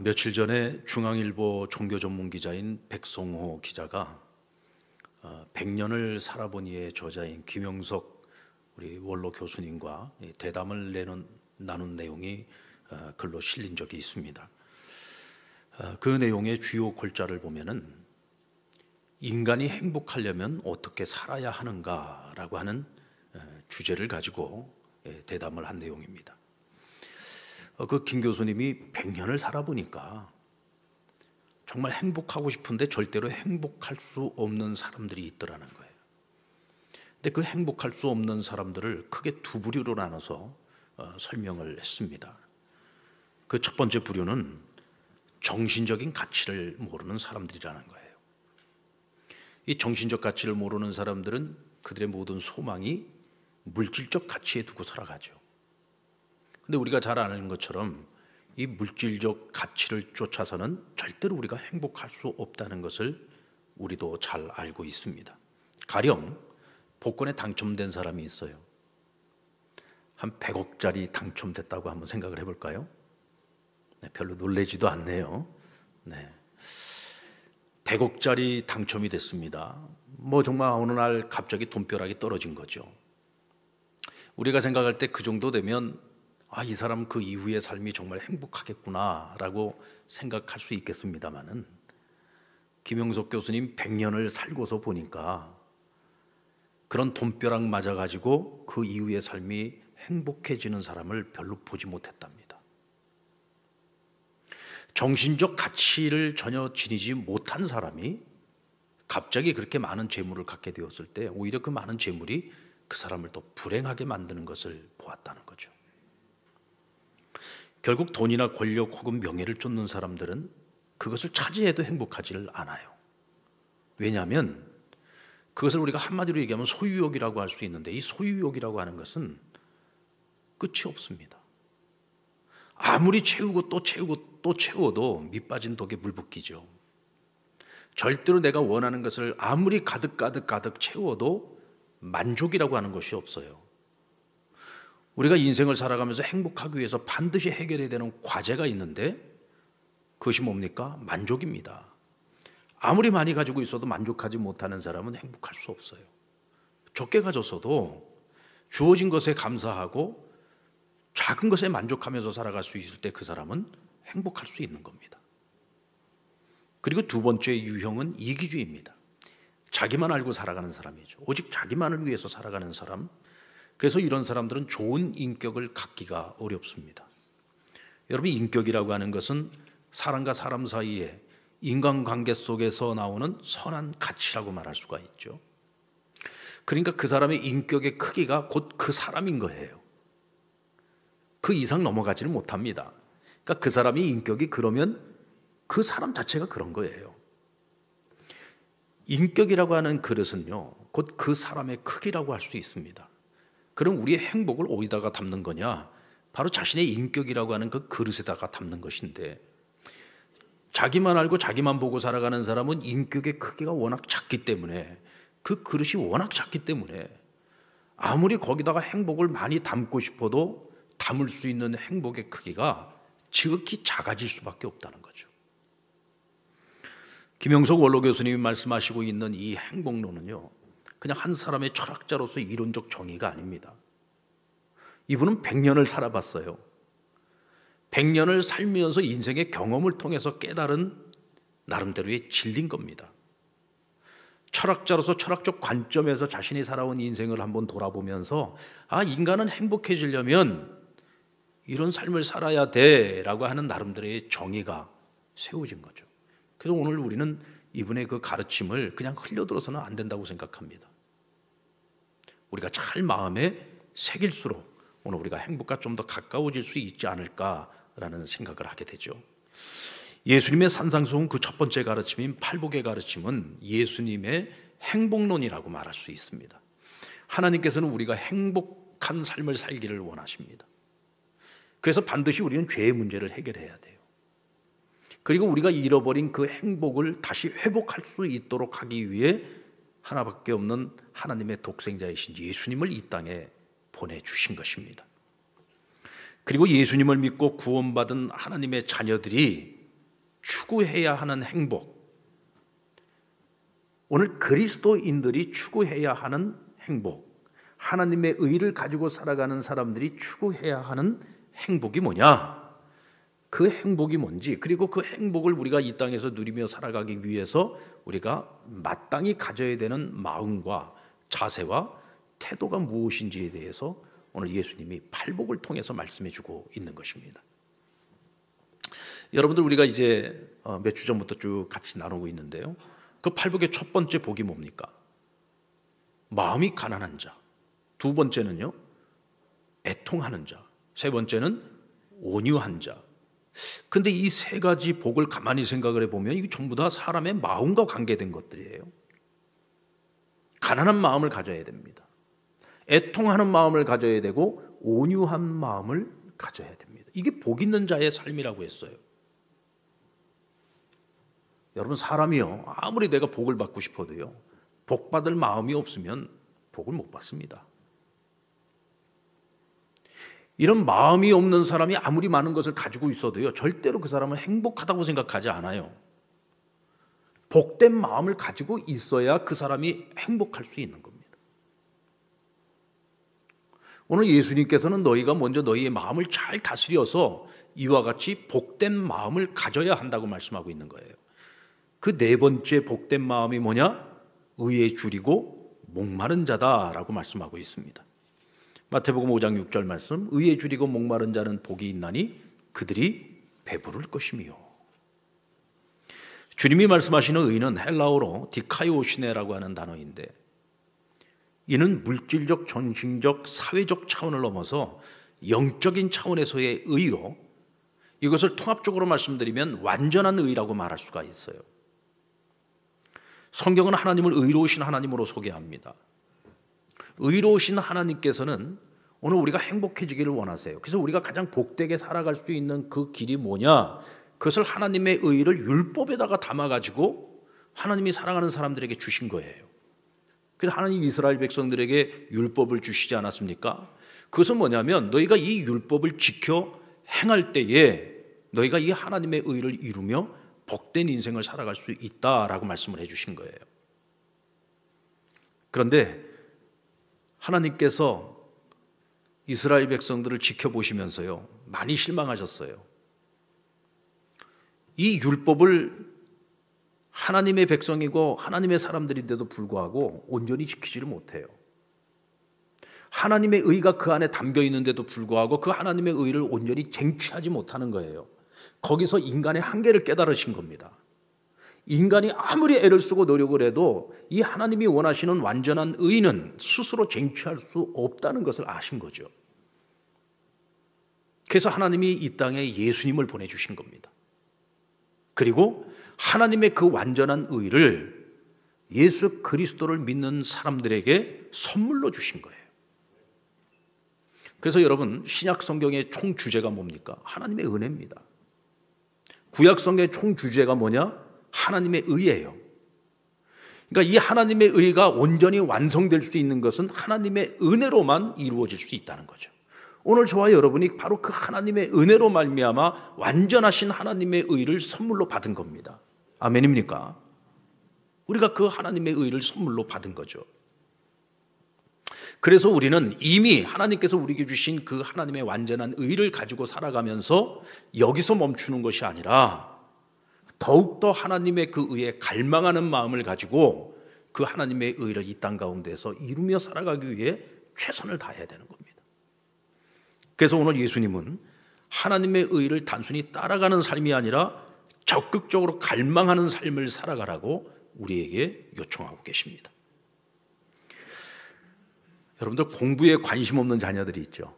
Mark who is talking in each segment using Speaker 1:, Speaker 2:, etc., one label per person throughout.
Speaker 1: 며칠 전에 중앙일보 종교 전문 기자인 백성호 기자가 100년을 살아보니의 저자인 김영석 우리 원로 교수님과 대담을 나눈 내용이 글로 실린 적이 있습니다. 그 내용의 주요 골자를 보면은 인간이 행복하려면 어떻게 살아야 하는가라고 하는 주제를 가지고 대담을 한 내용입니다. 그 김 교수님이 100년을 살아보니까 정말 행복하고 싶은데 절대로 행복할 수 없는 사람들이 있더라는 거예요. 근데 그 행복할 수 없는 사람들을 크게 두 부류로 나눠서 설명을 했습니다. 그 첫 번째 부류는 정신적인 가치를 모르는 사람들이라는 거예요. 이 정신적 가치를 모르는 사람들은 그들의 모든 소망이 물질적 가치에 두고 살아가죠. 근데 우리가 잘 아는 것처럼 이 물질적 가치를 쫓아서는 절대로 우리가 행복할 수 없다는 것을 우리도 잘 알고 있습니다. 가령 복권에 당첨된 사람이 있어요. 한 100억짜리 당첨됐다고 한번 생각을 해볼까요? 별로 놀라지도 않네요. 100억짜리 당첨이 됐습니다. 정말 어느 날 갑자기 돈벼락이 떨어진 거죠. 우리가 생각할 때 그 정도 되면 이 사람 그 이후의 삶이 정말 행복하겠구나라고 생각할 수 있겠습니다만은 김영석 교수님 100년을 살고서 보니까 그런 돈벼락 맞아가지고 그 이후의 삶이 행복해지는 사람을 별로 보지 못했답니다. 정신적 가치를 전혀 지니지 못한 사람이 갑자기 그렇게 많은 재물을 갖게 되었을 때 오히려 그 많은 재물이 그 사람을 더 불행하게 만드는 것을 보았다는 거죠. 결국 돈이나 권력 혹은 명예를 쫓는 사람들은 그것을 차지해도 행복하지를 않아요. 왜냐하면 그것을 우리가 한마디로 얘기하면 소유욕이라고 할 수 있는데 이 소유욕이라고 하는 것은 끝이 없습니다. 아무리 채우고 또 채우고 또 채워도 밑 빠진 독에 물 붓기죠. 절대로 내가 원하는 것을 아무리 가득 채워도 만족이라고 하는 것이 없어요. 우리가 인생을 살아가면서 행복하기 위해서 반드시 해결해야 되는 과제가 있는데 그것이 뭡니까? 만족입니다. 아무리 많이 가지고 있어도 만족하지 못하는 사람은 행복할 수 없어요. 적게 가졌어도 주어진 것에 감사하고 작은 것에 만족하면서 살아갈 수 있을 때 그 사람은 행복할 수 있는 겁니다. 그리고 두 번째 유형은 이기주의입니다. 자기만 알고 살아가는 사람이죠. 오직 자기만을 위해서 살아가는 사람. 그래서 이런 사람들은 좋은 인격을 갖기가 어렵습니다. 여러분, 인격이라고 하는 것은 사람과 사람 사이에 인간관계 속에서 나오는 선한 가치라고 말할 수가 있죠. 그러니까 그 사람의 인격의 크기가 곧 그 사람인 거예요. 그 이상 넘어가지는 못합니다. 그러니까 그 사람의 인격이 그러면 그 사람 자체가 그런 거예요. 인격이라고 하는 그릇은요, 곧 그 사람의 크기라고 할 수 있습니다. 그럼 우리의 행복을 어디다가 담는 거냐? 바로 자신의 인격이라고 하는 그 그릇에다가 담는 것인데, 자기만 알고 자기만 보고 살아가는 사람은 인격의 크기가 워낙 작기 때문에, 그 그릇이 워낙 작기 때문에 아무리 거기다가 행복을 많이 담고 싶어도 담을 수 있는 행복의 크기가 지극히 작아질 수밖에 없다는 거죠. 김영석 원로 교수님이 말씀하시고 있는 이 행복론은요, 그냥 한 사람의 철학자로서 이론적 정의가 아닙니다. 이분은 100년을 살아봤어요. 100년을 살면서 인생의 경험을 통해서 깨달은 나름대로의 진리인 겁니다. 철학자로서 철학적 관점에서 자신이 살아온 인생을 한번 돌아보면서 인간은 행복해지려면 이런 삶을 살아야 돼라고 하는 나름대로의 정의가 세워진 거죠. 그래서 오늘 우리는 이분의 그 가르침을 그냥 흘려들어서는 안 된다고 생각합니다. 우리가 잘 마음에 새길수록 오늘 우리가 행복과 좀 더 가까워질 수 있지 않을까라는 생각을 하게 되죠. 예수님의 산상수훈 그 첫 번째 가르침인 팔복의 가르침은 예수님의 행복론이라고 말할 수 있습니다. 하나님께서는 우리가 행복한 삶을 살기를 원하십니다. 그래서 반드시 우리는 죄의 문제를 해결해야 돼요. 그리고 우리가 잃어버린 그 행복을 다시 회복할 수 있도록 하기 위해 하나밖에 없는 하나님의 독생자이신 예수님을 이 땅에 보내주신 것입니다. 그리고 예수님을 믿고 구원받은 하나님의 자녀들이 추구해야 하는 행복, 오늘 그리스도인들이 추구해야 하는 행복, 하나님의 의를 가지고 살아가는 사람들이 추구해야 하는 행복이 뭐냐? 그 행복이 뭔지, 그리고 그 행복을 우리가 이 땅에서 누리며 살아가기 위해서 우리가 마땅히 가져야 되는 마음과 자세와 태도가 무엇인지에 대해서 오늘 예수님이 팔복을 통해서 말씀해 주고 있는 것입니다. 여러분들, 우리가 이제 몇 주 전부터 쭉 같이 나누고 있는데요, 그 팔복의 첫 번째 복이 뭡니까? 마음이 가난한 자. 두 번째는요, 애통하는 자. 세 번째는 온유한 자. 근데 이 세 가지 복을 가만히 생각을 해보면 이게 전부 다 사람의 마음과 관계된 것들이에요. 가난한 마음을 가져야 됩니다. 애통하는 마음을 가져야 되고 온유한 마음을 가져야 됩니다. 이게 복 있는 자의 삶이라고 했어요. 여러분, 사람이요, 아무리 내가 복을 받고 싶어도요, 복 받을 마음이 없으면 복을 못 받습니다. 이런 마음이 없는 사람이 아무리 많은 것을 가지고 있어도요, 절대로 그 사람은 행복하다고 생각하지 않아요. 복된 마음을 가지고 있어야 그 사람이 행복할 수 있는 겁니다. 오늘 예수님께서는 너희가 먼저 너희의 마음을 잘 다스려서 이와 같이 복된 마음을 가져야 한다고 말씀하고 있는 거예요. 그 네 번째 복된 마음이 뭐냐? 의에 줄이고 목마른 자다라고 말씀하고 있습니다. 마태복음 5장 6절 말씀, 의에 줄이고 목마른 자는 복이 있나니 그들이 배부를 것이며. 주님이 말씀하시는 의는 헬라어로 디카이오시네라고 하는 단어인데, 이는 물질적, 정신적, 사회적 차원을 넘어서 영적인 차원에서의 의요, 이것을 통합적으로 말씀드리면 완전한 의라고 말할 수가 있어요. 성경은 하나님을 의로우신 하나님으로 소개합니다. 의로우신 하나님께서는 오늘 우리가 행복해지기를 원하세요. 그래서 우리가 가장 복되게 살아갈 수 있는 그 길이 뭐냐? 그것을 하나님의 의를 율법에다가 담아가지고 하나님이 사랑하는 사람들에게 주신 거예요. 그래서 하나님 이스라엘 백성들에게 율법을 주시지 않았습니까? 그것은 뭐냐면 너희가 이 율법을 지켜 행할 때에 너희가 이 하나님의 의를 이루며 복된 인생을 살아갈 수 있다라고 말씀을 해주신 거예요. 그런데 하나님께서 이스라엘 백성들을 지켜보시면서요, 많이 실망하셨어요. 이 율법을 하나님의 백성이고 하나님의 사람들인데도 불구하고 온전히 지키지를 못해요. 하나님의 의가 그 안에 담겨 있는데도 불구하고 그 하나님의 의를 온전히 쟁취하지 못하는 거예요. 거기서 인간의 한계를 깨달으신 겁니다. 인간이 아무리 애를 쓰고 노력을 해도 이 하나님이 원하시는 완전한 의는 스스로 쟁취할 수 없다는 것을 아신 거죠. 그래서 하나님이 이 땅에 예수님을 보내주신 겁니다. 그리고 하나님의 그 완전한 의를 예수 그리스도를 믿는 사람들에게 선물로 주신 거예요. 그래서 여러분, 신약 성경의 총 주제가 뭡니까? 하나님의 은혜입니다. 구약 성경의 총 주제가 뭐냐? 하나님의 의예요. 그러니까 이 하나님의 의가 온전히 완성될 수 있는 것은 하나님의 은혜로만 이루어질 수 있다는 거죠. 오늘 저와 여러분이 바로 그 하나님의 은혜로 말미암아 완전하신 하나님의 의를 선물로 받은 겁니다. 아멘입니까? 우리가 그 하나님의 의를 선물로 받은 거죠. 그래서 우리는 이미 하나님께서 우리에게 주신 그 하나님의 완전한 의를 가지고 살아가면서 여기서 멈추는 것이 아니라 더욱더 하나님의 그 의에 갈망하는 마음을 가지고 그 하나님의 의를 이 땅 가운데서 이루며 살아가기 위해 최선을 다해야 되는 겁니다. 그래서 오늘 예수님은 하나님의 의를 단순히 따라가는 삶이 아니라 적극적으로 갈망하는 삶을 살아가라고 우리에게 요청하고 계십니다. 여러분들, 공부에 관심 없는 자녀들이 있죠.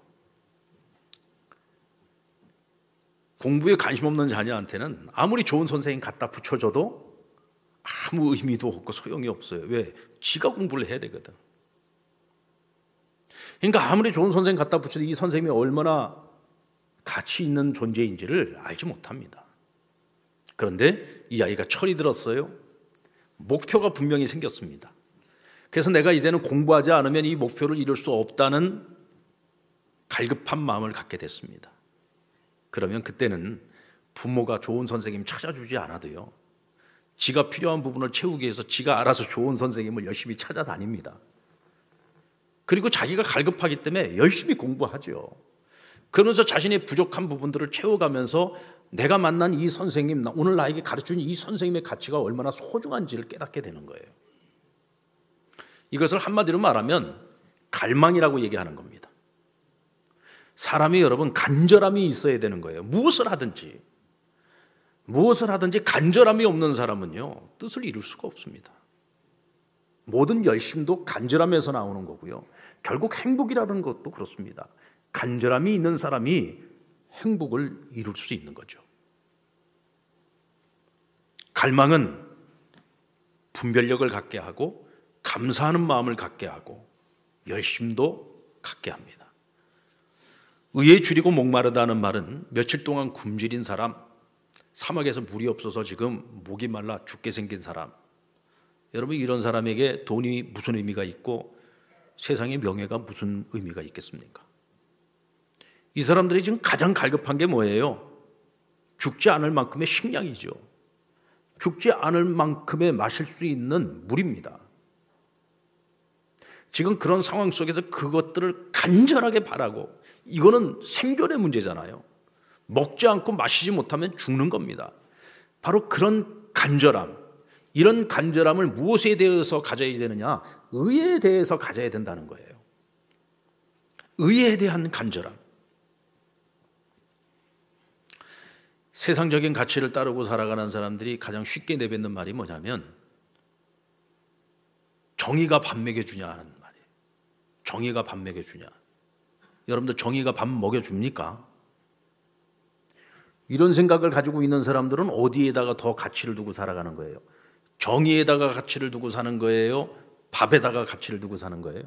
Speaker 1: 공부에 관심 없는 자녀한테는 아무리 좋은 선생님 갖다 붙여줘도 아무 의미도 없고 소용이 없어요. 왜? 지가 공부를 해야 되거든. 그러니까 아무리 좋은 선생님 갖다 붙여도 이 선생님이 얼마나 가치 있는 존재인지를 알지 못합니다. 그런데 이 아이가 철이 들었어요. 목표가 분명히 생겼습니다. 그래서 내가 이제는 공부하지 않으면 이 목표를 이룰 수 없다는 갈급한 마음을 갖게 됐습니다. 그러면 그때는 부모가 좋은 선생님 찾아주지 않아도요, 지가 필요한 부분을 채우기 위해서 지가 알아서 좋은 선생님을 열심히 찾아다닙니다. 그리고 자기가 갈급하기 때문에 열심히 공부하죠. 그러면서 자신의 부족한 부분들을 채워가면서 내가 만난 이 선생님, 오늘 나에게 가르쳐준 이 선생님의 가치가 얼마나 소중한지를 깨닫게 되는 거예요. 이것을 한마디로 말하면 갈망이라고 얘기하는 겁니다. 사람이 여러분 간절함이 있어야 되는 거예요. 무엇을 하든지 간절함이 없는 사람은요, 뜻을 이룰 수가 없습니다. 모든 열심도 간절함에서 나오는 거고요. 결국 행복이라는 것도 그렇습니다. 간절함이 있는 사람이 행복을 이룰 수 있는 거죠. 갈망은 분별력을 갖게 하고 감사하는 마음을 갖게 하고 열심도 갖게 합니다. 의에 줄이고 목마르다는 말은 며칠 동안 굶주린 사람, 사막에서 물이 없어서 지금 목이 말라 죽게 생긴 사람, 여러분 이런 사람에게 돈이 무슨 의미가 있고 세상의 명예가 무슨 의미가 있겠습니까? 이 사람들이 지금 가장 갈급한 게 뭐예요? 죽지 않을 만큼의 식량이죠. 죽지 않을 만큼의 마실 수 있는 물입니다. 지금 그런 상황 속에서 그것들을 간절하게 바라고, 이거는 생존의 문제잖아요. 먹지 않고 마시지 못하면 죽는 겁니다. 바로 그런 간절함, 이런 간절함을 무엇에 대해서 가져야 되느냐? 의에 대해서 가져야 된다는 거예요. 의에 대한 간절함. 세상적인 가치를 따르고 살아가는 사람들이 가장 쉽게 내뱉는 말이 뭐냐면 정의가 밥 먹여주냐 하는 말이에요. 정의가 밥 먹여주냐. 여러분들 정의가 밥 먹여줍니까? 이런 생각을 가지고 있는 사람들은 어디에다가 더 가치를 두고 살아가는 거예요? 정의에다가 가치를 두고 사는 거예요? 밥에다가 가치를 두고 사는 거예요?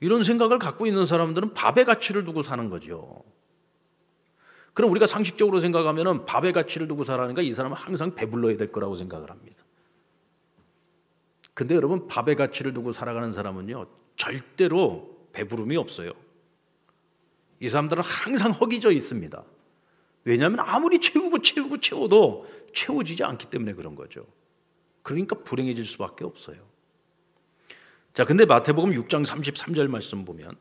Speaker 1: 이런 생각을 갖고 있는 사람들은 밥에 가치를 두고 사는 거죠. 그럼 우리가 상식적으로 생각하면 밥에 가치를 두고 살아가니까 이 사람은 항상 배불러야 될 거라고 생각을 합니다. 근데 여러분, 밥에 가치를 두고 살아가는 사람은요, 절대로 배부름이 없어요. 이 사람들은 항상 허기져 있습니다. 왜냐하면 아무리 채워도 채워지지 않기 때문에 그런 거죠. 그러니까 불행해질 수밖에 없어요. 자, 근데 마태복음 6장 33절 말씀 보면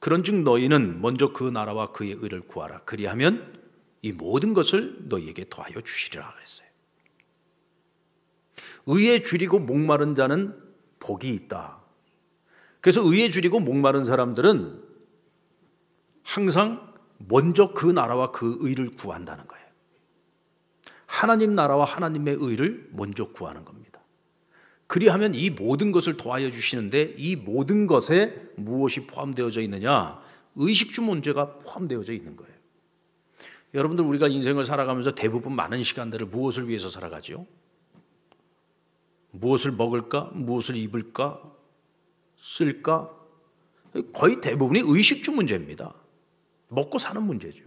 Speaker 1: 그런즉 너희는 먼저 그 나라와 그의 의를 구하라. 그리하면 이 모든 것을 너희에게 더하여 주시리라 그랬어요. 의에 줄이고 목마른 자는 복이 있다. 그래서 의에 줄이고 목마른 사람들은 항상 먼저 그 나라와 그 의를 구한다는 거예요. 하나님 나라와 하나님의 의를 먼저 구하는 겁니다. 그리하면 이 모든 것을 더하여 주시는데 이 모든 것에 무엇이 포함되어져 있느냐? 의식주 문제가 포함되어져 있는 거예요. 여러분들, 우리가 인생을 살아가면서 대부분 많은 시간들을 무엇을 위해서 살아가죠? 무엇을 먹을까? 무엇을 입을까? 쓸까? 거의 대부분이 의식주 문제입니다. 먹고 사는 문제죠.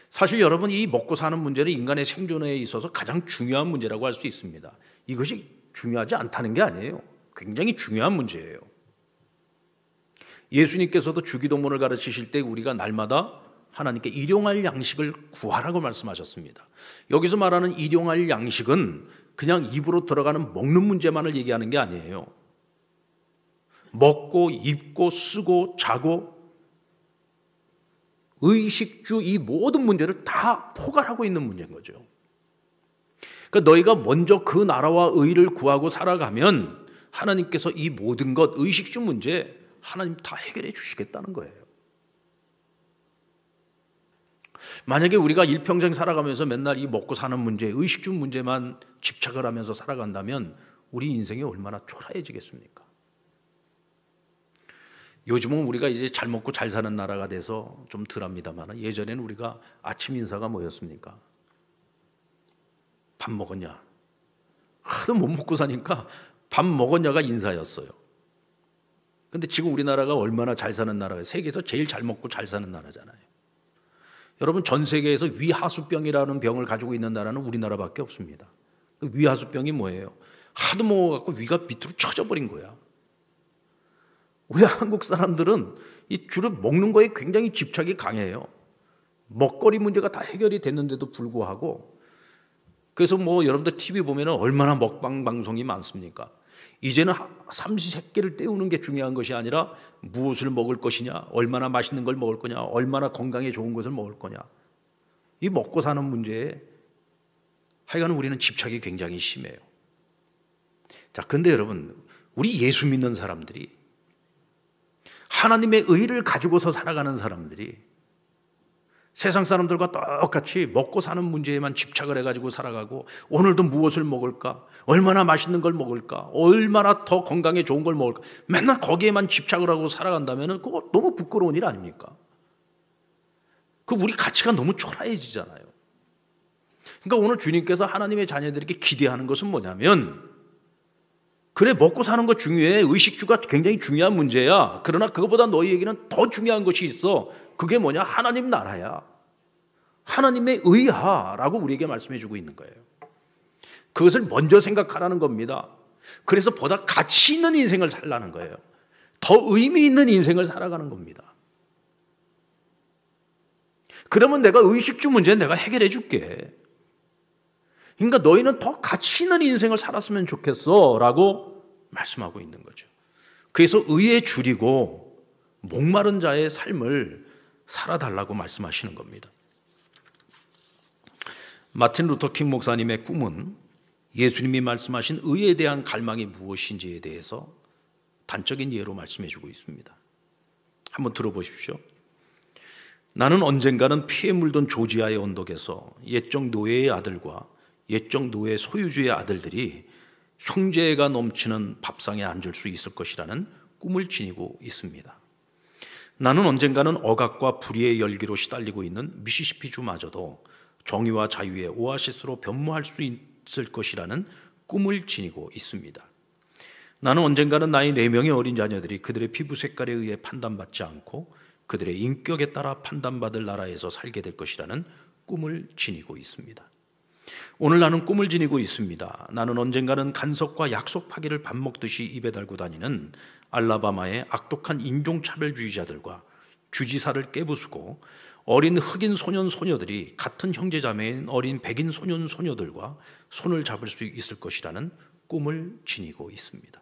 Speaker 1: 사실 여러분, 이 먹고 사는 문제는 인간의 생존에 있어서 가장 중요한 문제라고 할 수 있습니다. 이것이 중요하지 않다는 게 아니에요. 굉장히 중요한 문제예요. 예수님께서도 주기도문을 가르치실 때 우리가 날마다 하나님께 일용할 양식을 구하라고 말씀하셨습니다. 여기서 말하는 일용할 양식은 그냥 입으로 들어가는 먹는 문제만을 얘기하는 게 아니에요. 먹고 입고 쓰고 자고 의식주 이 모든 문제를 다 포괄하고 있는 문제인 거죠. 그러니까 너희가 먼저 그 나라와 의를 구하고 살아가면 하나님께서 이 모든 것, 의식주 문제 하나님 다 해결해 주시겠다는 거예요. 만약에 우리가 일평생 살아가면서 맨날 이 먹고 사는 문제, 의식주 문제만 집착을 하면서 살아간다면 우리 인생이 얼마나 초라해지겠습니까? 요즘은 우리가 이제 잘 먹고 잘 사는 나라가 돼서 좀 덜합니다만 예전에는 우리가 아침 인사가 뭐였습니까? 밥 먹었냐? 하도 못 먹고 사니까 밥 먹었냐가 인사였어요. 근데 지금 우리나라가 얼마나 잘 사는 나라예요? 세계에서 제일 잘 먹고 잘 사는 나라잖아요. 여러분, 전 세계에서 위하수병이라는 병을 가지고 있는 나라는 우리나라밖에 없습니다. 그 위하수병이 뭐예요? 하도 먹어갖고 위가 밑으로 쳐져버린 거야. 우리 한국 사람들은 이 주로 먹는 거에 굉장히 집착이 강해요. 먹거리 문제가 다 해결이 됐는데도 불구하고, 그래서 뭐 여러분들 TV 보면 얼마나 먹방 방송이 많습니까? 이제는 삼시세끼를 때우는 게 중요한 것이 아니라 무엇을 먹을 것이냐, 얼마나 맛있는 걸 먹을 거냐, 얼마나 건강에 좋은 것을 먹을 거냐, 이 먹고 사는 문제에 하여간 우리는 집착이 굉장히 심해요. 자, 근데 여러분, 우리 예수 믿는 사람들이, 하나님의 의를 가지고서 살아가는 사람들이 세상 사람들과 똑같이 먹고 사는 문제에만 집착을 해가지고 살아가고, 오늘도 무엇을 먹을까, 얼마나 맛있는 걸 먹을까, 얼마나 더 건강에 좋은 걸 먹을까, 맨날 거기에만 집착을 하고 살아간다면 그거 너무 부끄러운 일 아닙니까? 그 우리 가치가 너무 초라해지잖아요. 그러니까 오늘 주님께서 하나님의 자녀들에게 기대하는 것은 뭐냐면, 그래, 먹고 사는 거 중요해, 의식주가 굉장히 중요한 문제야, 그러나 그것보다 너희에게는 더 중요한 것이 있어. 그게 뭐냐? 하나님 나라야, 하나님의 의하라고 우리에게 말씀해 주고 있는 거예요. 그것을 먼저 생각하라는 겁니다. 그래서 보다 가치 있는 인생을 살라는 거예요. 더 의미 있는 인생을 살아가는 겁니다. 그러면 내가 의식주 문제 내가 해결해 줄게. 그러니까 너희는 더 가치 있는 인생을 살았으면 좋겠어 라고 말씀하고 있는 거죠. 그래서 의에 줄이고 목마른 자의 삶을 살아달라고 말씀하시는 겁니다. 마틴 루터 킹 목사님의 꿈은 예수님이 말씀하신 의에 대한 갈망이 무엇인지에 대해서 단적인 예로 말씀해 주고 있습니다. 한번 들어보십시오. 나는 언젠가는 피에 물든 조지아의 언덕에서 옛적 노예의 아들과 옛적 노예 소유주의 아들들이 형제가 넘치는 밥상에 앉을 수 있을 것이라는 꿈을 지니고 있습니다. 나는 언젠가는 억압과 불의의 열기로 시달리고 있는 미시시피주마저도 정의와 자유의 오아시스로 변모할 수 있을 것이라는 꿈을 지니고 있습니다. 나는 언젠가는 나의 4명의 어린 자녀들이 그들의 피부 색깔에 의해 판단받지 않고 그들의 인격에 따라 판단받을 나라에서 살게 될 것이라는 꿈을 지니고 있습니다. 오늘 나는 꿈을 지니고 있습니다. 나는 언젠가는 간섭과 약속 파기를 밥 먹듯이 입에 달고 다니는 알라바마의 악독한 인종차별주의자들과 주지사를 깨부수고 어린 흑인 소년 소녀들이 같은 형제자매인 어린 백인 소년 소녀들과 손을 잡을 수 있을 것이라는 꿈을 지니고 있습니다.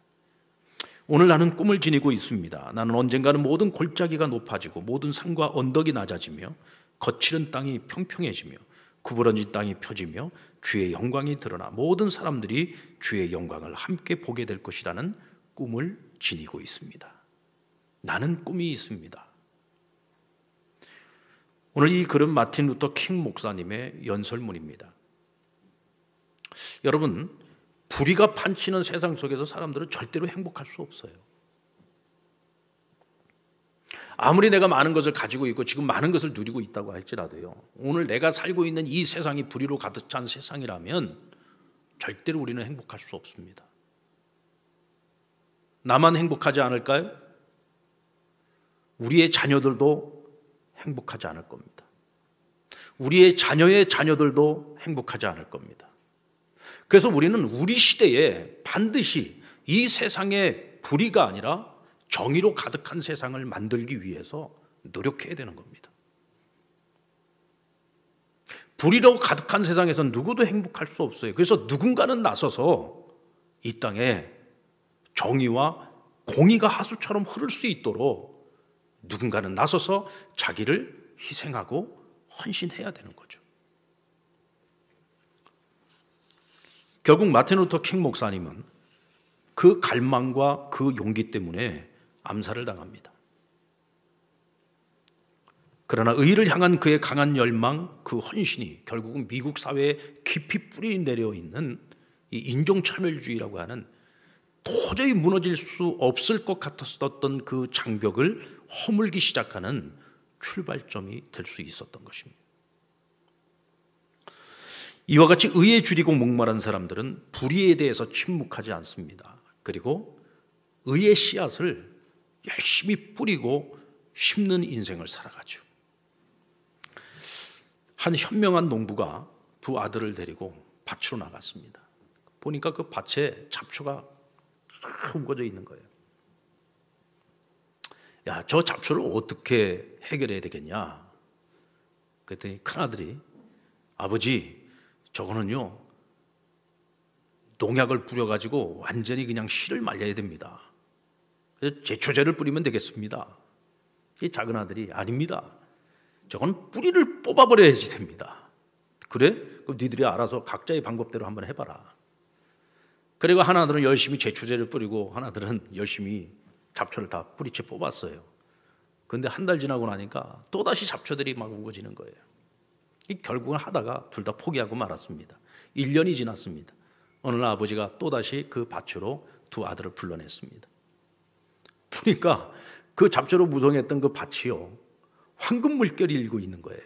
Speaker 1: 오늘 나는 꿈을 지니고 있습니다. 나는 언젠가는 모든 골짜기가 높아지고 모든 산과 언덕이 낮아지며 거칠은 땅이 평평해지며 구부러진 땅이 펴지며 주의 영광이 드러나 모든 사람들이 주의 영광을 함께 보게 될 것이라는 꿈을 지니고 있습니다. 나는 꿈이 있습니다. 오늘 이 글은 마틴 루터 킹 목사님의 연설문입니다. 여러분, 불의가 판치는 세상 속에서 사람들은 절대로 행복할 수 없어요. 아무리 내가 많은 것을 가지고 있고 지금 많은 것을 누리고 있다고 할지라도요, 오늘 내가 살고 있는 이 세상이 불의로 가득 찬 세상이라면 절대로 우리는 행복할 수 없습니다. 나만 행복하지 않을까요? 우리의 자녀들도 행복하지 않을 겁니다. 우리의 자녀의 자녀들도 행복하지 않을 겁니다. 그래서 우리는 우리 시대에 반드시 이 세상의 불의가 아니라 정의로 가득한 세상을 만들기 위해서 노력해야 되는 겁니다. 불의로 가득한 세상에서 누구도 행복할 수 없어요. 그래서 누군가는 나서서 이 땅에 정의와 공의가 하수처럼 흐를 수 있도록 누군가는 나서서 자기를 희생하고 헌신해야 되는 거죠. 결국 마틴 루터 킹 목사님은 그 갈망과 그 용기 때문에 암살을 당합니다. 그러나 의를 향한 그의 강한 열망, 그 헌신이 결국은 미국 사회에 깊이 뿌리 내려 있는 이 인종차별주의라고 하는 도저히 무너질 수 없을 것 같았었던 그 장벽을 허물기 시작하는 출발점이 될 수 있었던 것입니다. 이와 같이 의에 줄이고 목마른 사람들은 불의에 대해서 침묵하지 않습니다. 그리고 의의 씨앗을 열심히 뿌리고 심는 인생을 살아가죠. 한 현명한 농부가 두 아들을 데리고 밭으로 나갔습니다. 보니까 그 밭에 잡초가 쫙 웅거져 있는 거예요. 야, 저 잡초를 어떻게 해결해야 되겠냐? 그랬더니 큰아들이 아버지 저거는요 농약을 뿌려가지고 완전히 그냥 씨를 말려야 됩니다. 그래서 제초제를 뿌리면 되겠습니다. 이 작은 아들이 아닙니다. 저건 뿌리를 뽑아버려야지 됩니다. 그래? 그럼 니들이 알아서 각자의 방법대로 한번 해봐라. 그리고 하나들은 열심히 제초제를 뿌리고 하나들은 열심히 잡초를 다 뿌리채 뽑았어요. 근데 한 달 지나고 나니까 또다시 잡초들이 막 우거지는 거예요. 결국은 하다가 둘 다 포기하고 말았습니다. 1년이 지났습니다. 어느 날 아버지가 또다시 그 밭으로 두 아들을 불러냈습니다. 보니까 그 잡초로 무성했던 그 밭이요 황금 물결이 일고 있는 거예요.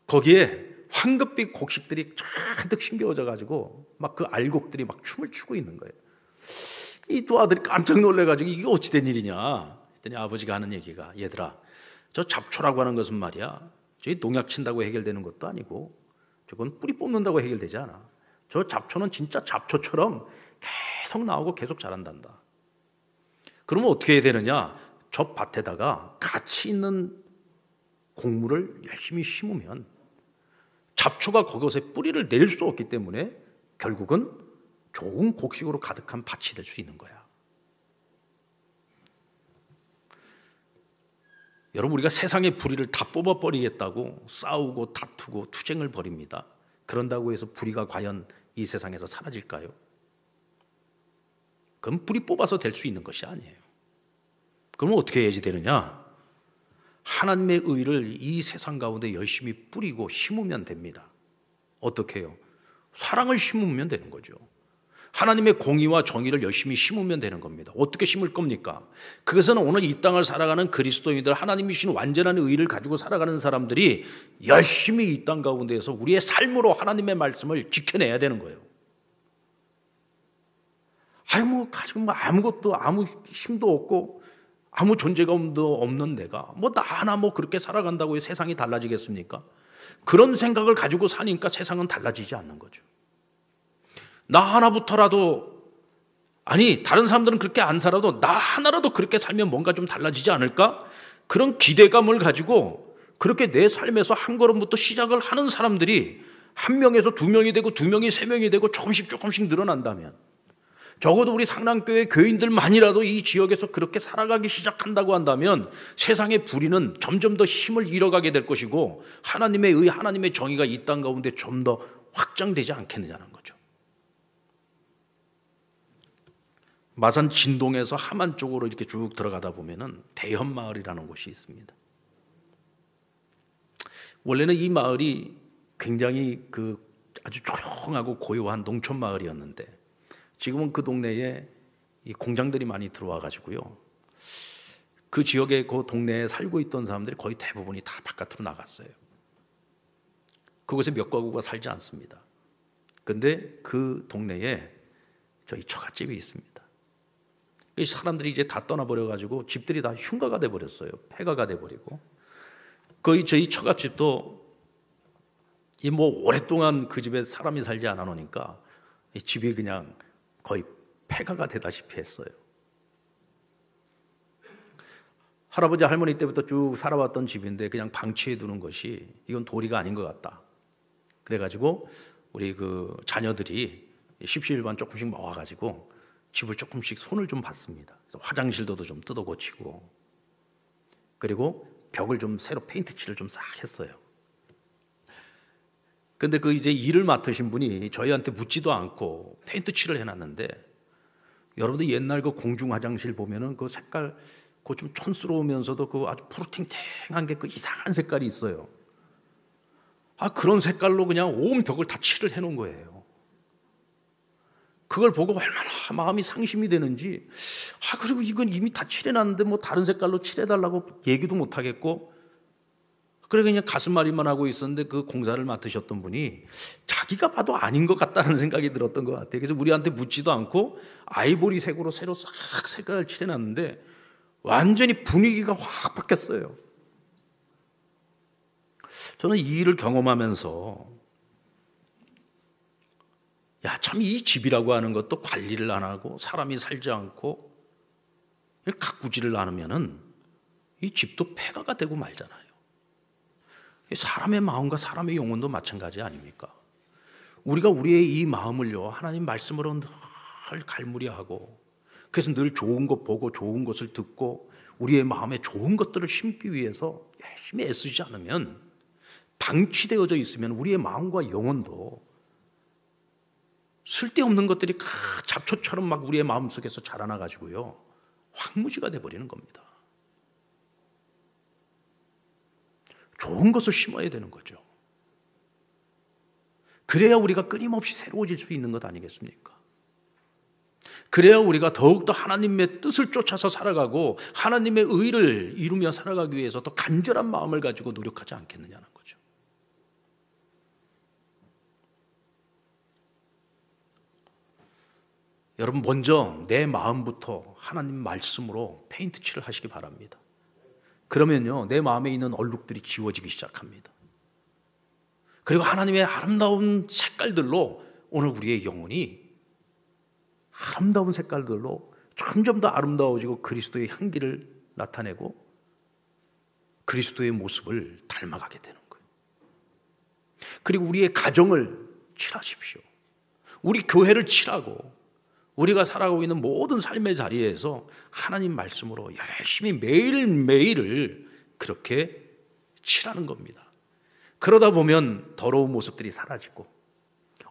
Speaker 1: 거기에 황금빛 곡식들이 잔뜩 심겨져 가지고 막 그 알곡들이 막 춤을 추고 있는 거예요. 이 두 아들이 깜짝 놀래가지고 이게 어찌 된 일이냐 했더니 아버지가 하는 얘기가 얘들아 저 잡초라고 하는 것은 말이야 저기 농약 친다고 해결되는 것도 아니고 저건 뿌리 뽑는다고 해결되지 않아. 저 잡초는 진짜 잡초처럼 계속 나오고 계속 자란단다. 그러면 어떻게 해야 되느냐? 저 밭에다가 가치 있는 곡물을 열심히 심으면 잡초가 그것에 뿌리를 낼 수 없기 때문에 결국은 좋은 곡식으로 가득한 밭이 될 수 있는 거야. 여러분 우리가 세상의 불의를 다 뽑아버리겠다고 싸우고 다투고 투쟁을 벌입니다. 그런다고 해서 불의가 과연 이 세상에서 사라질까요? 그럼 뿌리 뽑아서 될 수 있는 것이 아니에요. 그럼 어떻게 해야지 되느냐? 하나님의 의를 이 세상 가운데 열심히 뿌리고 심으면 됩니다. 어떻게 해요? 사랑을 심으면 되는 거죠. 하나님의 공의와 정의를 열심히 심으면 되는 겁니다. 어떻게 심을 겁니까? 그것은 오늘 이 땅을 살아가는 그리스도인들, 하나님이 주신 완전한 의를 가지고 살아가는 사람들이 열심히 이 땅 가운데에서 우리의 삶으로 하나님의 말씀을 지켜내야 되는 거예요. 가지고 아무것도 아무 힘도 없고 아무 존재감도 없는 내가 나 하나 그렇게 살아간다고 세상이 달라지겠습니까? 그런 생각을 가지고 사니까 세상은 달라지지 않는 거죠. 나 하나부터라도 다른 사람들은 그렇게 안 살아도 나 하나라도 그렇게 살면 뭔가 좀 달라지지 않을까? 그런 기대감을 가지고 그렇게 내 삶에서 한 걸음부터 시작을 하는 사람들이 한 명에서 두 명이 되고 두 명이 세 명이 되고 조금씩 늘어난다면 적어도 우리 상랑교회 교인들만이라도 이 지역에서 그렇게 살아가기 시작한다고 한다면 세상의 불의는 점점 더 힘을 잃어가게 될 것이고 하나님의 의, 하나님의 정의가 이 땅 가운데 좀 더 확장되지 않겠느냐는 거죠. 마산 진동에서 함안 쪽으로 이렇게 쭉 들어가다 보면은 대현마을이라는 곳이 있습니다. 원래는 이 마을이 굉장히 아주 조용하고 고요한 농촌 마을이었는데 지금은 그 동네에 이 공장들이 많이 들어와 가지고요. 그 지역에 그 동네에 살고 있던 사람들이 거의 대부분이 다 바깥으로 나갔어요. 그곳에 몇 가구가 살지 않습니다. 그런데 그 동네에 저희 처갓집이 있습니다. 이 사람들이 이제 다 떠나버려 가지고 집들이 다 흉가가 돼 버렸어요. 폐가가 돼 버리고 거의 저희 처갓집도 오랫동안 그 집에 사람이 살지 않아 놓으니까 이 집이 그냥 거의 폐가가 되다시피 했어요. 할아버지 할머니 때부터 쭉 살아왔던 집인데 그냥 방치해 두는 것이 이건 도리가 아닌 것 같다. 그래가지고 우리 그 자녀들이 십시일반 조금씩 모아가지고 집을 조금씩 손을 좀 봤습니다. 그래서 화장실도 좀 뜯어 고치고 그리고 벽을 좀 새로 페인트 칠을 좀 싹 했어요. 근데 이제 일을 맡으신 분이 저희한테 묻지도 않고 페인트 칠을 해놨는데 여러분들 옛날 그 공중 화장실 보면은 그 색깔 좀 촌스러우면서도 아주 푸르팅탱한 게 이상한 색깔이 있어요. 그런 색깔로 그냥 온 벽을 다 칠을 해놓은 거예요. 그걸 보고 얼마나 마음이 상심이 되는지 그리고 이건 이미 다 칠해놨는데 다른 색깔로 칠해달라고 얘기도 못하겠고 그래 그냥 가슴앓이만 하고 있었는데 그 공사를 맡으셨던 분이 자기가 봐도 아닌 것 같다는 생각이 들었던 것 같아요. 그래서 우리한테 묻지도 않고 아이보리색으로 새로 싹 색깔을 칠해놨는데 완전히 분위기가 확 바뀌었어요. 저는 이 일을 경험하면서 참 이 집이라고 하는 것도 관리를 안 하고 사람이 살지 않고 가꾸지를 않으면은 이 집도 폐가가 되고 말잖아요. 사람의 마음과 사람의 영혼도 마찬가지 아닙니까? 우리가 우리의 이 마음을요, 하나님 말씀으로 늘 갈무리하고, 그래서 늘 좋은 것 보고 좋은 것을 듣고 우리의 마음에 좋은 것들을 심기 위해서 열심히 애쓰지 않으면, 방치되어져 있으면 우리의 마음과 영혼도 쓸데없는 것들이 잡초처럼 막 우리의 마음속에서 자라나가지고요, 황무지가 돼버리는 겁니다. 좋은 것을 심어야 되는 거죠. 그래야 우리가 끊임없이 새로워질 수 있는 것 아니겠습니까? 그래야 우리가 더욱더 하나님의 뜻을 쫓아서 살아가고 하나님의 의를 이루며 살아가기 위해서 더 간절한 마음을 가지고 노력하지 않겠느냐는 거죠. 여러분, 먼저 내 마음부터 하나님 말씀으로 페인트 칠을 하시기 바랍니다. 그러면요, 내 마음에 있는 얼룩들이 지워지기 시작합니다. 그리고 하나님의 아름다운 색깔들로 오늘 우리의 영혼이 아름다운 색깔들로 점점 더 아름다워지고 그리스도의 향기를 나타내고 그리스도의 모습을 닮아가게 되는 거예요. 그리고 우리의 가정을 칠하십시오. 우리 교회를 칠하고 우리가 살아가고 있는 모든 삶의 자리에서 하나님 말씀으로 열심히 매일매일을 그렇게 칠하는 겁니다. 그러다 보면 더러운 모습들이 사라지고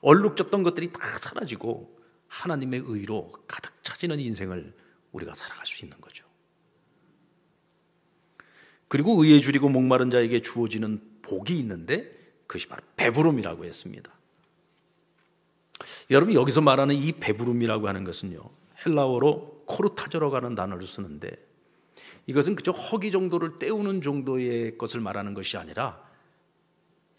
Speaker 1: 얼룩졌던 것들이 다 사라지고 하나님의 의로 가득 차지는 인생을 우리가 살아갈 수 있는 거죠. 그리고 의에 줄이고 목마른 자에게 주어지는 복이 있는데 그것이 바로 배부름이라고 했습니다. 여러분, 여기서 말하는 이 배부름이라고 하는 것은요, 헬라어로 코르타저라고 하는 단어를 쓰는데, 이것은 그저 허기 정도를 때우는 정도의 것을 말하는 것이 아니라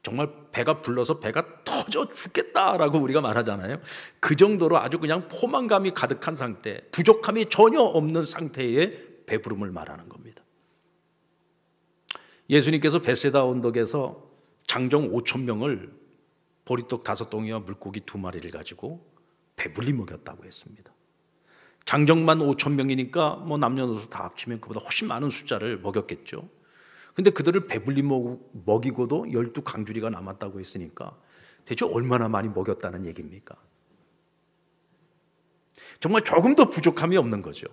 Speaker 1: 정말 배가 불러서 배가 터져 죽겠다라고 우리가 말하잖아요. 그 정도로 아주 그냥 포만감이 가득한 상태, 부족함이 전혀 없는 상태의 배부름을 말하는 겁니다. 예수님께서 베세다 언덕에서 장정 5,000명을 보리떡 5덩이와 물고기 2마리를 가지고 배불리 먹였다고 했습니다. 장정만 5,000명이니까 뭐 남녀노소 다 합치면 그보다 훨씬 많은 숫자를 먹였겠죠. 근데 그들을 배불리 먹이고도 12강주리가 남았다고 했으니까 대체 얼마나 많이 먹였다는 얘기입니까? 정말 조금도 부족함이 없는 거죠.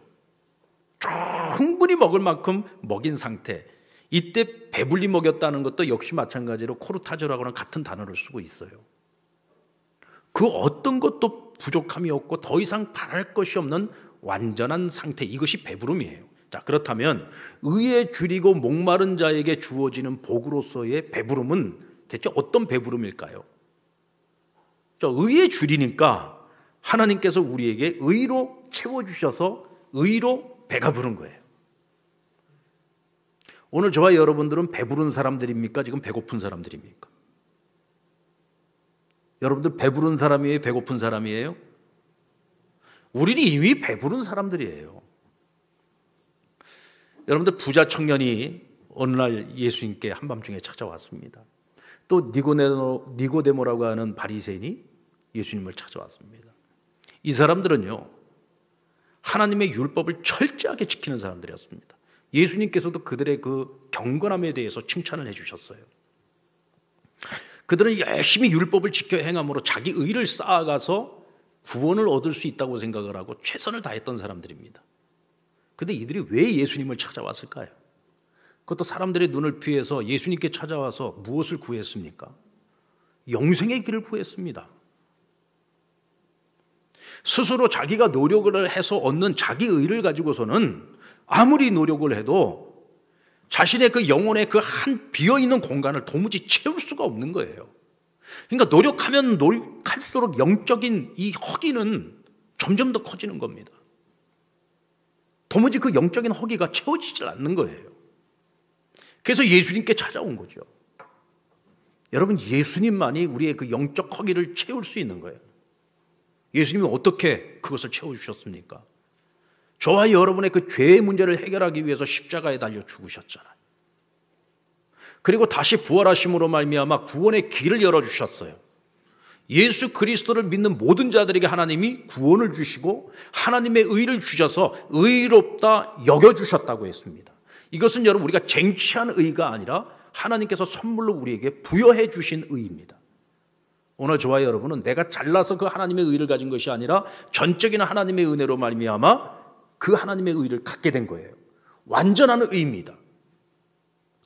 Speaker 1: 충분히 먹을 만큼 먹인 상태. 이때 배불리 먹였다는 것도 역시 마찬가지로 코르타저라고는 같은 단어를 쓰고 있어요. 그 어떤 것도 부족함이 없고 더 이상 바랄 것이 없는 완전한 상태, 이것이 배부름이에요. 자, 그렇다면 의에 줄이고 목마른 자에게 주어지는 복으로서의 배부름은 대체 어떤 배부름일까요? 의에 줄이니까 하나님께서 우리에게 의로 채워주셔서 의로 배가 부른 거예요. 오늘 저와 여러분들은 배부른 사람들입니까? 지금 배고픈 사람들입니까? 여러분들 배부른 사람이에요? 배고픈 사람이에요? 우리는 이미 배부른 사람들이에요. 여러분들, 부자 청년이 어느 날 예수님께 한밤중에 찾아왔습니다. 또 니고데모라고 하는 바리새인이 예수님을 찾아왔습니다. 이 사람들은요, 하나님의 율법을 철저하게 지키는 사람들이었습니다. 예수님께서도 그들의 그 경건함에 대해서 칭찬을 해주셨어요. 그들은 열심히 율법을 지켜 행함으로 자기 의를 쌓아가서 구원을 얻을 수 있다고 생각을 하고 최선을 다했던 사람들입니다. 그런데 이들이 왜 예수님을 찾아왔을까요? 그것도 사람들의 눈을 피해서 예수님께 찾아와서 무엇을 구했습니까? 영생의 길을 구했습니다. 스스로 자기가 노력을 해서 얻는 자기 의를 가지고서는 아무리 노력을 해도 자신의 그 영혼의 그 한 비어있는 공간을 도무지 채울 수가 없는 거예요. 그러니까 노력하면 노력할수록 영적인 이 허기는 점점 더 커지는 겁니다. 도무지 그 영적인 허기가 채워지질 않는 거예요. 그래서 예수님께 찾아온 거죠. 여러분, 예수님만이 우리의 그 영적 허기를 채울 수 있는 거예요. 예수님은 어떻게 그것을 채워주셨습니까? 저와 여러분의 그 죄의 문제를 해결하기 위해서 십자가에 달려 죽으셨잖아요. 그리고 다시 부활하심으로 말미암아 구원의 길을 열어주셨어요. 예수 그리스도를 믿는 모든 자들에게 하나님이 구원을 주시고 하나님의 의를 주셔서 의롭다 여겨주셨다고 했습니다. 이것은 여러분, 우리가 쟁취한 의가 아니라 하나님께서 선물로 우리에게 부여해 주신 의입니다. 오늘 저와 여러분은 내가 잘나서 그 하나님의 의를 가진 것이 아니라 전적인 하나님의 은혜로 말미암아 그 하나님의 의를 갖게 된 거예요. 완전한 의입니다.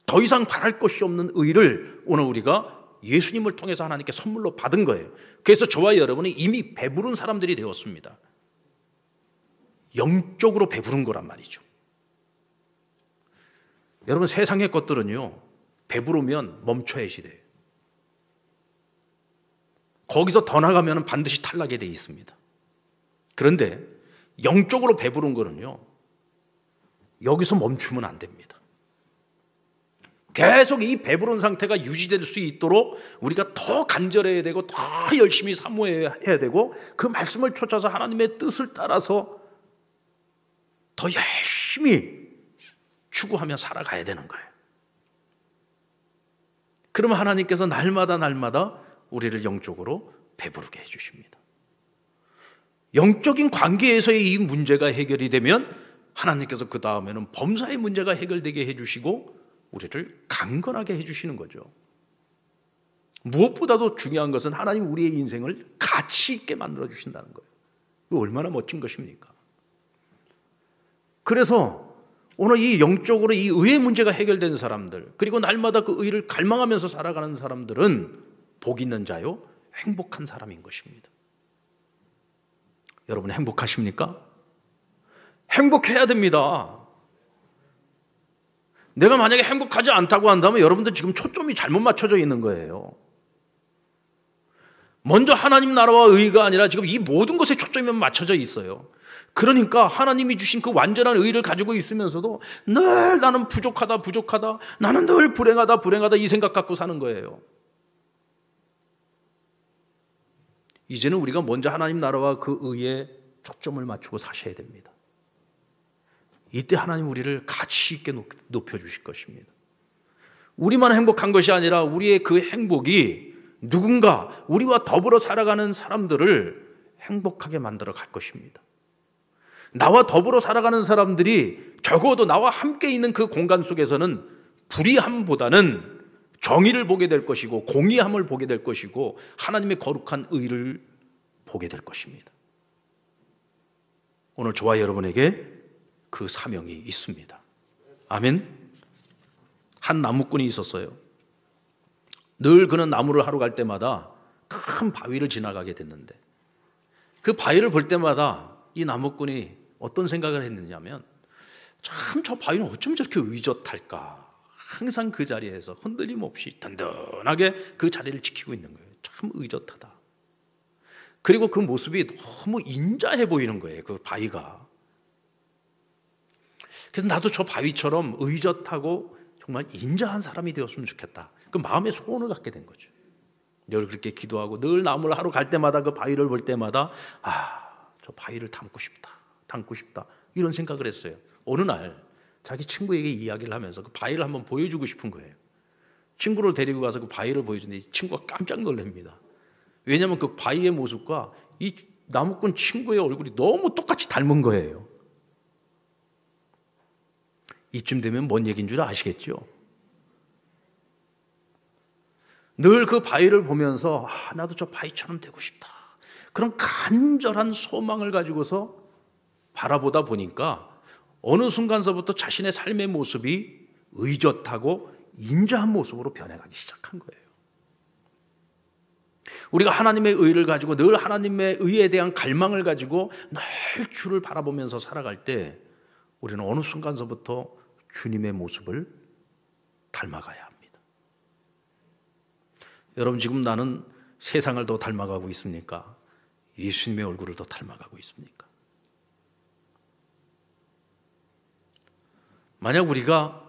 Speaker 1: 더 이상 바랄 것이 없는 의를 오늘 우리가 예수님을 통해서 하나님께 선물로 받은 거예요. 그래서 저와 여러분이 이미 배부른 사람들이 되었습니다. 영적으로 배부른 거란 말이죠. 여러분, 세상의 것들은요, 배부르면 멈춰야 시대예요. 거기서 더 나가면 반드시 탈락에 돼 있습니다. 그런데 영적으로 배부른 거는요, 여기서 멈추면 안 됩니다. 계속 이 배부른 상태가 유지될 수 있도록 우리가 더 간절해야 되고 더 열심히 사모해야 되고 그 말씀을 쫓아서 하나님의 뜻을 따라서 더 열심히 추구하며 살아가야 되는 거예요. 그러면 하나님께서 날마다 우리를 영적으로 배부르게 해주십니다. 영적인 관계에서의 이 문제가 해결이 되면 하나님께서 그 다음에는 범사의 문제가 해결되게 해주시고 우리를 강건하게 해주시는 거죠. 무엇보다도 중요한 것은 하나님 우리의 인생을 가치 있게 만들어 주신다는 거예요. 이거 얼마나 멋진 것입니까? 그래서 오늘 이 영적으로 이 의의 문제가 해결된 사람들, 그리고 날마다 그 의를 갈망하면서 살아가는 사람들은 복 있는 자요, 행복한 사람인 것입니다. 여러분 행복하십니까? 행복해야 됩니다. 내가 만약에 행복하지 않다고 한다면 여러분들 지금 초점이 잘못 맞춰져 있는 거예요. 먼저 하나님 나라와 의가 아니라 지금 이 모든 것에 초점이 맞춰져 있어요. 그러니까 하나님이 주신 그 완전한 의를 가지고 있으면서도 늘 나는 부족하다, 나는 늘 불행하다 이 생각 갖고 사는 거예요. 이제는 우리가 먼저 하나님 나라와 그 의에 초점을 맞추고 사셔야 됩니다. 이때 하나님 우리를 가치 있게 높여주실 것입니다. 우리만 행복한 것이 아니라 우리의 그 행복이 누군가 우리와 더불어 살아가는 사람들을 행복하게 만들어 갈 것입니다. 나와 더불어 살아가는 사람들이 적어도 나와 함께 있는 그 공간 속에서는 불의함보다는 정의를 보게 될 것이고 공의함을 보게 될 것이고 하나님의 거룩한 의를 보게 될 것입니다. 오늘 저와 여러분에게 그 사명이 있습니다. 아멘. 한 나무꾼이 있었어요. 늘 그는 나무를 하러 갈 때마다 큰 바위를 지나가게 됐는데 그 바위를 볼 때마다 이 나무꾼이 어떤 생각을 했느냐면 참 저 바위는 어쩜 저렇게 의젓할까. 항상 그 자리에서 흔들림 없이 든든하게 그 자리를 지키고 있는 거예요. 참 의젓하다. 그리고 그 모습이 너무 인자해 보이는 거예요. 그 바위가. 그래서 나도 저 바위처럼 의젓하고 정말 인자한 사람이 되었으면 좋겠다. 그 마음의 소원을 갖게 된 거죠. 늘 그렇게 기도하고 늘 나무를 하러 갈 때마다 그 바위를 볼 때마다 저 바위를 닮고 싶다 이런 생각을 했어요. 어느 날 자기 친구에게 이야기를 하면서 그 바위를 한번 보여주고 싶은 거예요. 친구를 데리고 가서 그 바위를 보여주는데 이 친구가 깜짝 놀랍니다. 왜냐하면 그 바위의 모습과 이 나무꾼 친구의 얼굴이 너무 똑같이 닮은 거예요. 이쯤 되면 뭔 얘기인 줄 아시겠죠? 늘 그 바위를 보면서 나도 저 바위처럼 되고 싶다. 그런 간절한 소망을 가지고서 바라보다 보니까 어느 순간서부터 자신의 삶의 모습이 의젓하고 인자한 모습으로 변해가기 시작한 거예요. 우리가 하나님의 의를 가지고 늘 하나님의 의에 대한 갈망을 가지고 늘 주를 바라보면서 살아갈 때 우리는 어느 순간서부터 주님의 모습을 닮아가야 합니다. 여러분 지금 나는 세상을 더 닮아가고 있습니까? 예수님의 얼굴을 더 닮아가고 있습니까? 만약 우리가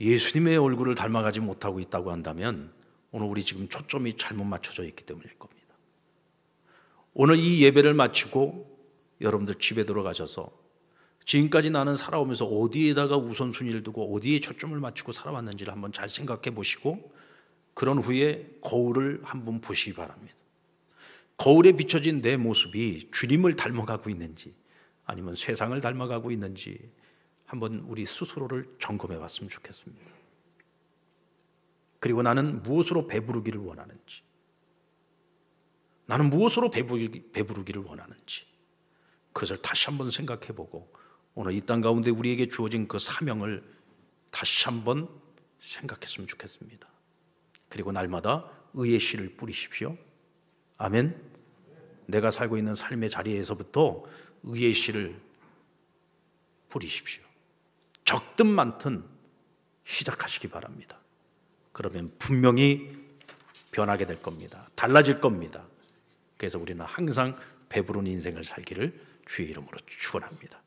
Speaker 1: 예수님의 얼굴을 닮아가지 못하고 있다고 한다면 오늘 우리 지금 초점이 잘못 맞춰져 있기 때문일 겁니다. 오늘 이 예배를 마치고 여러분들 집에 들어가셔서 지금까지 나는 살아오면서 어디에다가 우선순위를 두고 어디에 초점을 맞추고 살아왔는지를 한번 잘 생각해 보시고 그런 후에 거울을 한번 보시기 바랍니다. 거울에 비춰진 내 모습이 주님을 닮아가고 있는지 아니면 세상을 닮아가고 있는지 한번 우리 스스로를 점검해 봤으면 좋겠습니다. 그리고 나는 무엇으로 배부르기를 원하는지, 나는 무엇으로 배부르기를 원하는지, 그것을 다시 한번 생각해보고 오늘 이 땅 가운데 우리에게 주어진 그 사명을 다시 한번 생각했으면 좋겠습니다. 그리고 날마다 의의 씨를 뿌리십시오. 아멘. 내가 살고 있는 삶의 자리에서부터 의의 씨를 뿌리십시오. 적든 많든 시작하시기 바랍니다. 그러면 분명히 변하게 될 겁니다. 달라질 겁니다. 그래서 우리는 항상 배부른 인생을 살기를 주의 이름으로 축원합니다.